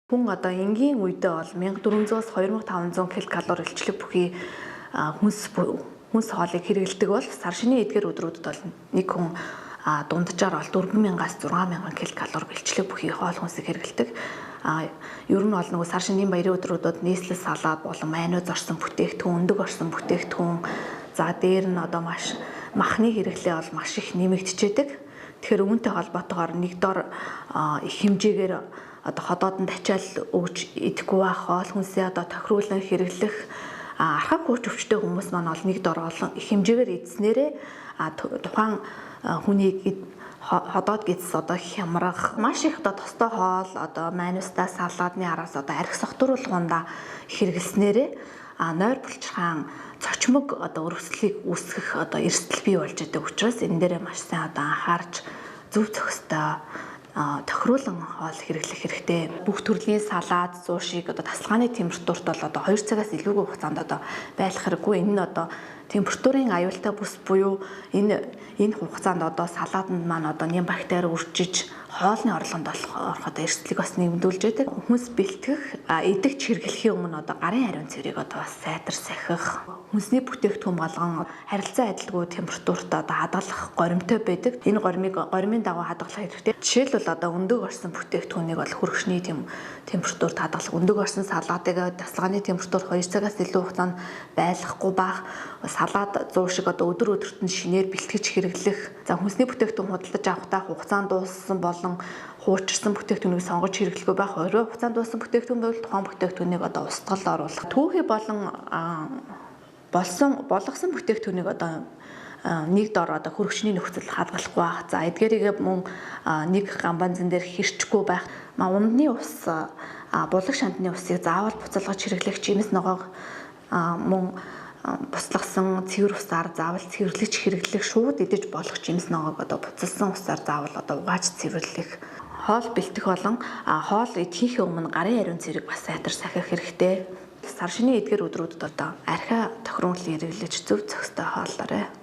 Хүн одоо энгийн үедээ бол 1400-аас 2500 ккал илчлэг бүхий хүнс хоолыг хэрэглэдэг бол сар шинийн эдгээр өдрүүдэд бол нэг хүн дунджаар бол 4000-аас 6000 ккал илчлэг бүхий хоол хүнсийг хэрэглэдэг. Ер нь бол нөгөө сар шинийн баярын өдрүүдэд нийслэл салаад болон майонез орсон бүтээгдэхүүн, өндөг орсон бүтээгдэхүүн, за дээр нь одоо маш махны хэрэглээ бол маш их нэмэгдчихэд. Тэгэхээр үүнтэй холбоотойгоор нэг дор их хэмжээгээр одоо ходоодонд ачаал өгж идэхгүй байх хоол хүнсээ одоо тохируулан хэрэглэх архаг хууч өвчтэй хүмүүс маань бол нэг дор олон их хэмжээгээр эдснээрээ тухайн хүний ходоод гэдс одоо хямрах маш их одоо тостой хоол одоо майонезтай салаадны араас одоо арх согтруулгуунда хэрэглэснээрээ нойр булчирхаан цочмог одоо өргөслийг үүсгэх одоо эрсдэл бий болж байгаа учраас энэ дээрээ маш сайн одоо анхаарч зөв зохистой тохируулан хоол хэрэглэх хэрэгтэй. Бүх төрлийн салаад, суушиг одоо тасалгааны температурт бол одоо 2 цагаас илүүгүй хугацаанд одоо байлгах хэрэггүй. Энэ нь одоо температурын аюултай бүс буюу энэ хугацаанд одоо салааданд маань одоо нэм бактери үржиж хоолны орлогонд ороход эрсдлийг бас нэмэгдүүлж байдаг. Хүнс бэлтгэх, идэгч хэрэглэхийн өмнө одоо гарын ариун цэврийг одоо бас сайтар сахих, хүнсний бүтээгдэхүүн болгон харилцан адилгүй температурт одоо хадгалах горимтой байдаг. Энэ горимын дагуу хадгалах хэрэгтэй. Жишээлбэл одоо өндөг орсон бүтээгдэхүүнийг бол хүрэгшний температурт хадгалах, өндөг орсон салаатыг тасалгааны температур 2 цагаас илүү хугацаанд байлгахгүй бах, салаад 100 шиг одоо өдөрт нь шинээр бэлтгэж хэрэглэх. За хүнсний бүтээгдэхүүн худалдаж авахдаа хугацаанд дууссан болон хуучирсан бүтээгдэхүүнийг сонгож хэрэглэхгүй байх. Орой хугацаанд дууссан бүтээгдэхүүн бол тухайн бүтээгдэхүүнийг одоо устгал оруулах. Түүхий болон болгосон бүтээгдэхүүнийг одоо нэг дор одоо хүрэгчний нөхцөл хадгалахгүй байх. За эдгээрийг мөн нэг гамбанзан дээр хэрчгүй байх. Ундны ус, булаг шандны усыг заавал буцалгаж хэрэглэх, жимс ногоог мөн буцлагсан цэвэр усаар заавал цэвэрлэж хэрэглэх, шууд идэж болох жимс ногоог одоо буцалсан усаар заавал одоо угааж цэвэрлэх. Хоол бэлтэх болон хоол идэхийнхээ өмнө гарын ариун цэврийг бас сайтар сахих хэрэгтэй. Сар шинийн эдгээр өдрүүдэд одоо архиа тохируулан хэрэглэж зөв зохистой хооллоорой.